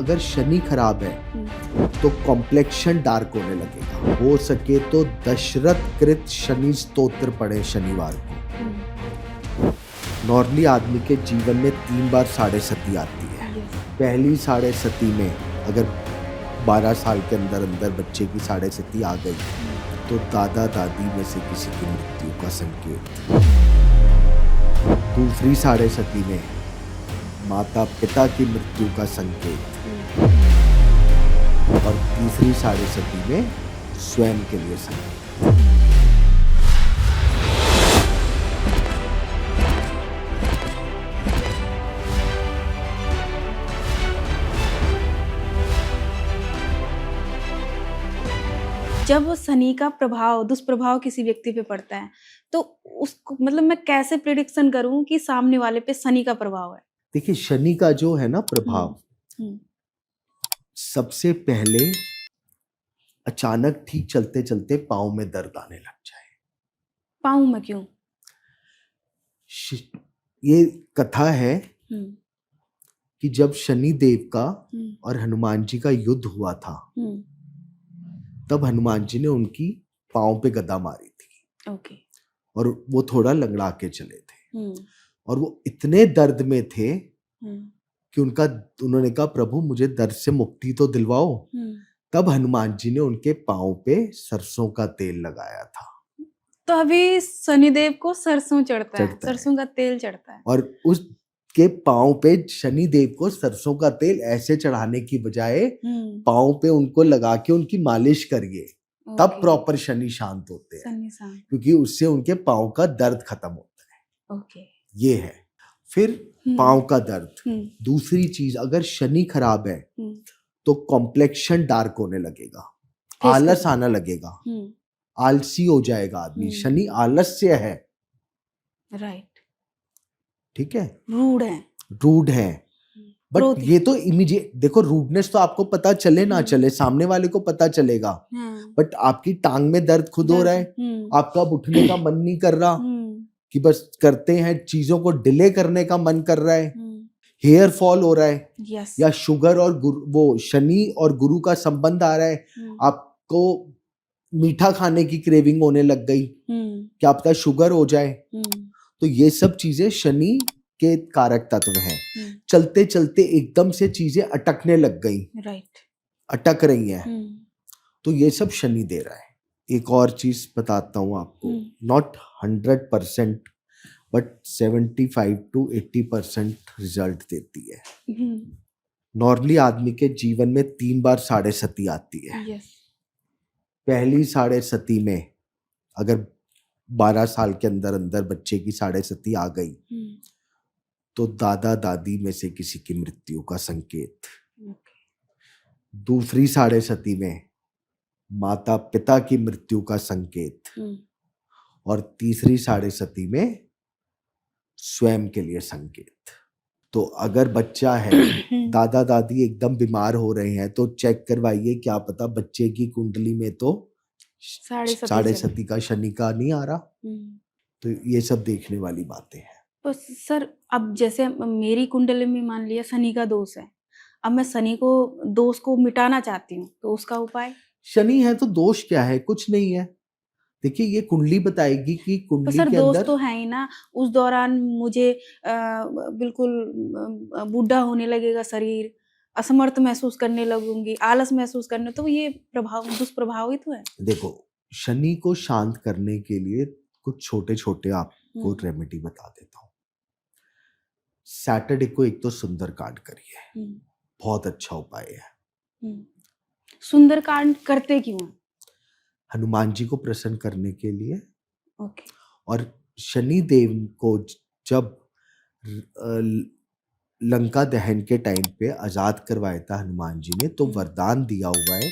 अगर शनि खराब है तो कॉम्प्लेक्शन डार्क होने लगेगा। हो सके तो दशरथ कृत शनि स्तोत्र पढ़े शनिवार को। नॉर्मली आदमी के जीवन में 3 बार साढ़े सती आती है। पहली साढ़े सती में अगर 12 साल के अंदर अंदर बच्चे की साढ़े सती आ गई तो दादा दादी में से किसी की मृत्यु का संकेत। दूसरी साढ़े सती में माता पिता की मृत्यु का संकेत। और तीसरी साढ़े सती में स्वयं के लिए संकेत। जब शनि का प्रभाव दुष्प्रभाव किसी व्यक्ति पे पड़ता है तो उसको मतलब मैं कैसे प्रिडिक्शन करूं कि सामने वाले पे शनि का प्रभाव है। देखिए शनि का जो है ना प्रभाव, सबसे पहले अचानक ठीक चलते चलते पाँव में दर्द आने लग जाए। पाँव में क्यों? ये कथा है कि जब शनि देव का और हनुमान जी का युद्ध हुआ था तब हनुमान जी ने उनकी पाँव पे गदा मारी थी। ओके। और वो थोड़ा लंगड़ा के चले थे और वो इतने दर्द में थे कि उन्होंने कहा प्रभु मुझे दर्द से मुक्ति तो दिलवाओ। तब हनुमान जी ने उनके पाँव पे सरसों का तेल लगाया था। तो अभी शनिदेव को सरसों चढ़ता है, सरसों का तेल चढ़ता है और उसके पाँव पे शनिदेव को सरसों का तेल ऐसे चढ़ाने की बजाय पाँव पे उनको लगा के उनकी मालिश करिए, तब प्रॉपर शनि शांत होते हैं, क्योंकि उससे उनके पाँव का दर्द खत्म होता है। ओके। ये है। फिर पाँव का दर्द। दूसरी चीज, अगर शनि खराब है तो कॉम्प्लेक्शन डार्क होने लगेगा, आलस आना लगेगा, आलसी हो जाएगा आदमी। शनि आलस्य है, राइट, ठीक है, रूड है। बट ये तो इमीडिएट देखो, रूडनेस तो आपको पता चले ना चले, सामने वाले को पता चलेगा। बट आपकी टांग में दर्द खुद हो रहा है, आपका अब उठने का मन नहीं कर रहा कि बस करते हैं, चीजों को डिले करने का मन कर रहा है, हेयर फॉल हो रहा है, या शुगर और वो शनि और गुरु का संबंध आ रहा है, आपको मीठा खाने की क्रेविंग होने लग गई, क्या पता शुगर हो जाए। तो ये सब चीजें शनि के कारक तत्व हैं। चलते चलते एकदम से चीजें अटकने लग गई, राइट, अटक रही हैं, तो ये सब शनि दे रहा है। एक और चीज बताता हूं आपको, नॉट 100% बट 75 to 80% रिजल्ट देती है। नॉर्मली आदमी के जीवन में 3 बार साढ़े सती आती है। पहली साढ़े सती में अगर 12 साल के अंदर अंदर बच्चे की साढ़े सती आ गई तो दादा दादी में से किसी की मृत्यु का संकेत। दूसरी साढ़े सती में माता पिता की मृत्यु का संकेत। और तीसरी साढ़े सती में स्वयं के लिए संकेत। तो अगर बच्चा है, दादा दादी एकदम बीमार हो रहे हैं तो चेक करवाइए, क्या पता बच्चे की कुंडली में तो साढ़े सती का शनि का नहीं आ रहा। तो ये सब देखने वाली बातें हैं। तो सर अब जैसे मेरी कुंडली में मान लिया शनि का दोष है, अब मैं शनि को दोष को मिटाना चाहती हूँ, तो उसका उपाय? शनि है तो दोष क्या है, कुछ नहीं है। देखिए ये कुंडली बताएगी कि कुंडली तो सर के दोष अंदर तो है ही ना। उस दौरान मुझे बिल्कुल बूढ़ा होने लगेगा शरीर, असमर्थ महसूस करने लगूंगी, आलस महसूस करने, तो ये प्रभाव दुष्प्रभाव ही तो है। देखो शनि को शांत करने के लिए कुछ छोटे छोटे आपको रेमेडी बता देता हूँ। सैटरडे को एक तो सुंदरकांड करिए, बहुत अच्छा उपाय है। सुंदरकांड करते क्यों हैं? हनुमान जी को प्रसन्न करने के लिए। ओके। और शनि देव को जब लंका दहन के टाइम पे आजाद करवाया था हनुमान जी ने, तो वरदान दिया हुआ है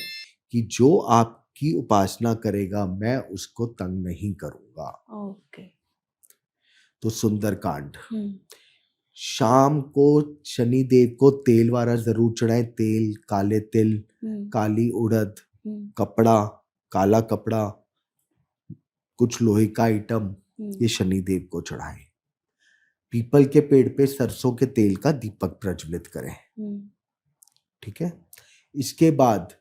कि जो आपकी उपासना करेगा मैं उसको तंग नहीं करूंगा। ओके। तो सुंदरकांड। शाम को शनि देव को तेल वाला जरूर चढ़ाए, तेल, काले तिल, काली उड़द, कपड़ा, काला कपड़ा, कुछ लोहे का आइटम, ये शनि देव को चढ़ाए। पीपल के पेड़ पे सरसों के तेल का दीपक प्रज्वलित करें। ठीक है। इसके बाद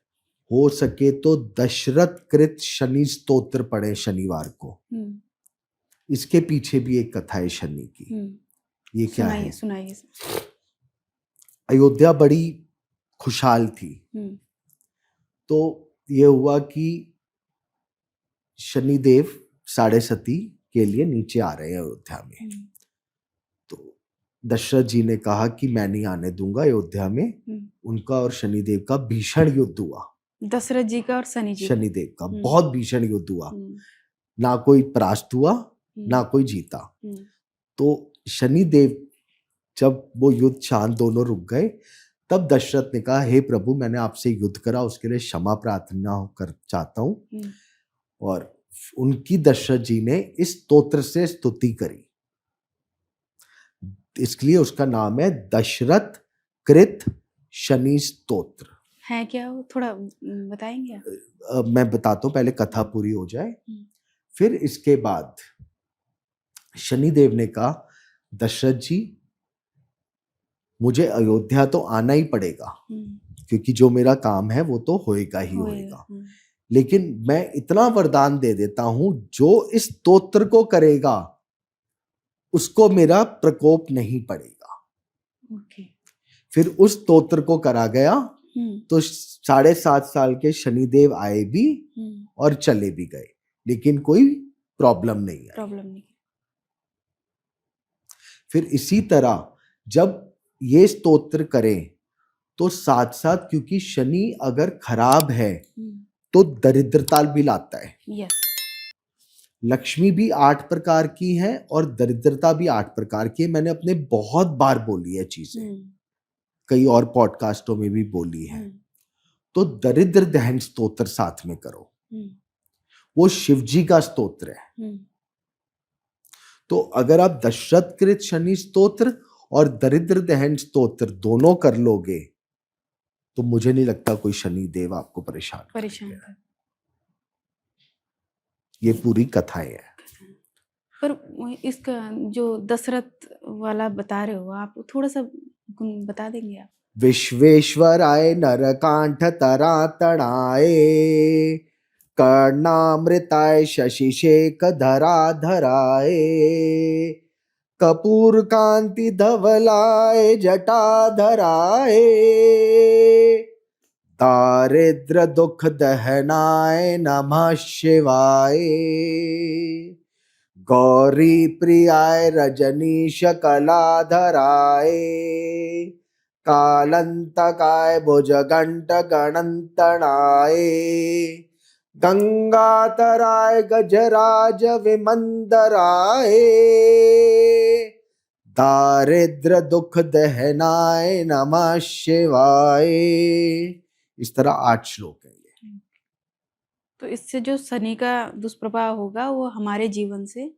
हो सके तो दशरथ कृत शनि स्तोत्र पढ़े शनिवार को। इसके पीछे भी एक कथा है शनि की। ये क्या है? सुनाइए। अयोध्या बड़ी खुशहाल थी। तो ये हुआ कि शनिदेव 7:30 के लिए नीचे आ रहे हैं अयोध्या में। तो दशरथ जी ने कहा कि मैं नहीं आने दूंगा अयोध्या में। उनका और शनिदेव का भीषण युद्ध हुआ। दशरथ जी का और शनिदेव का बहुत भीषण युद्ध हुआ। ना कोई परास्त हुआ, ना कोई जीता। तो शनिदेव जब वो युद्ध शांत दोनों रुक गए, तब दशरथ ने कहा, हे प्रभु, मैंने आपसे युद्ध करा, उसके लिए क्षमा प्रार्थना कर चाहता हूं। और उनकी दशरथ जी ने इस स्तोत्र से स्तुति करी, इसलिए उसका नाम है दशरथ कृत शनि स्तोत्र। है क्या वो, थोड़ा बताएंगे? मैं बताता हूं, पहले कथा पूरी हो जाए। फिर इसके बाद शनिदेव ने कहा, दशरथ जी, मुझे अयोध्या तो आना ही पड़ेगा, क्योंकि जो मेरा काम है वो तो होएगा ही होएगा। लेकिन मैं इतना वरदान दे देता हूं, जो इस स्तोत्र को करेगा उसको मेरा प्रकोप नहीं पड़ेगा। फिर उस स्तोत्र को करा गया। तो 7.5 साल के शनिदेव आए भी और चले भी गए, लेकिन कोई प्रॉब्लम नहीं आई। फिर इसी तरह जब ये स्तोत्र करें तो साथ साथ, क्योंकि शनि अगर खराब है तो दरिद्रता भी लाता है। लक्ष्मी भी 8 प्रकार की है और दरिद्रता भी 8 प्रकार की है। मैंने अपने बहुत बार बोली है चीजें, कई और पॉडकास्टों में भी बोली है। तो दरिद्र दहन स्तोत्र साथ में करो, वो शिव जी का स्तोत्र है। तो अगर आप दशरथ कृत शनि स्तोत्र और दरिद्र दहन स्तोत्र दोनों कर लोगे तो मुझे नहीं लगता कोई शनि देव आपको परेशान करेगा। ये पूरी कथाएं है। पर इसका जो दशरथ वाला बता रहे हो आप, थोड़ा सा बता देंगे आप? विश्वेश्वराय नरकांठ तरातणाए, कर्णामृताय शशिशेख धराधराए, कपूर कांति धवलाय जटाधराए, दारिद्र दुख दहनाय नमः शिवाय, गौरी प्रियाय रजनीश कलाधराय, कालंतकाय भुजगंट गणंतनाय, गंगातराय गजराज विमंदराय, दारिद्र दुख दहनाय नमः शिवाय। इस तरह 8 श्लोक है ये। तो इससे जो शनि का दुष्प्रभाव होगा वो हमारे जीवन से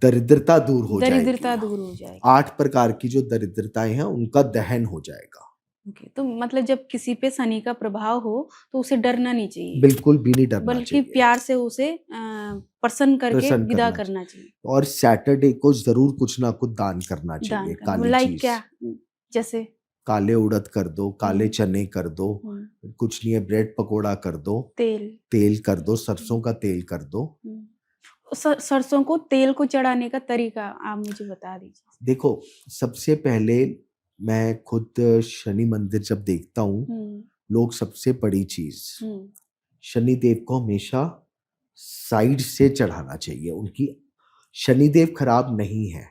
दरिद्रता दूर हो जाएगी। 8 प्रकार की जो दरिद्रताएं हैं उनका दहन हो जाएगा। तो मतलब जब किसी पे शनि का प्रभाव हो तो उसे डरना नहीं चाहिए, बिल्कुल भी नहीं डरना बल्कि प्यार से उसे प्रसन्न करके विदा करना चाहिए। और सैटरडे को जरूर कुछ ना कुछ दान करना चाहिए। काली चीज, क्या, जैसे काले उड़द कर दो, काले चने कर दो, कुछ नहीं है ब्रेड पकोड़ा कर दो, तेल कर दो, सरसों का तेल कर दो। सरसों को तेल को चढ़ाने का तरीका आप मुझे बता दीजिए। देखो, सबसे पहले मैं खुद शनि मंदिर जब देखता हूँ, लोग सबसे बड़ी चीज शनिदेव को हमेशा साइड से चढ़ाना चाहिए। उनकी शनिदेव खराब नहीं है,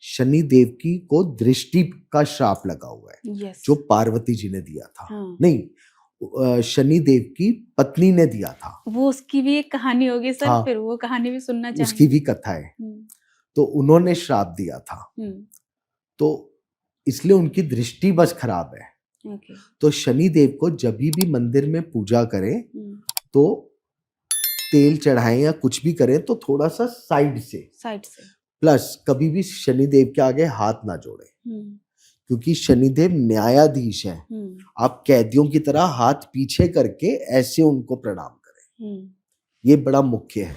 शनिदेव की को दृष्टि का श्राप लगा हुआ है, जो पार्वती जी ने दिया था। नहीं, शनिदेव की पत्नी ने दिया था। वो उसकी भी एक कहानी होगी सर। हाँ, फिर वो कहानी भी सुनना चाहिए। उसकी भी कथा है। तो उन्होंने श्राप दिया था, तो इसलिए उनकी दृष्टि बस खराब है। तो शनिदेव को जब भी मंदिर में पूजा करें तो तेल चढ़ाएं या कुछ भी करें तो थोड़ा सा साइड से। प्लस कभी भी शनिदेव के आगे हाथ ना जोड़े, क्योंकि शनिदेव न्यायाधीश है। आप कैदियों की तरह हाथ पीछे करके ऐसे उनको प्रणाम करें, ये बड़ा मुख्य है।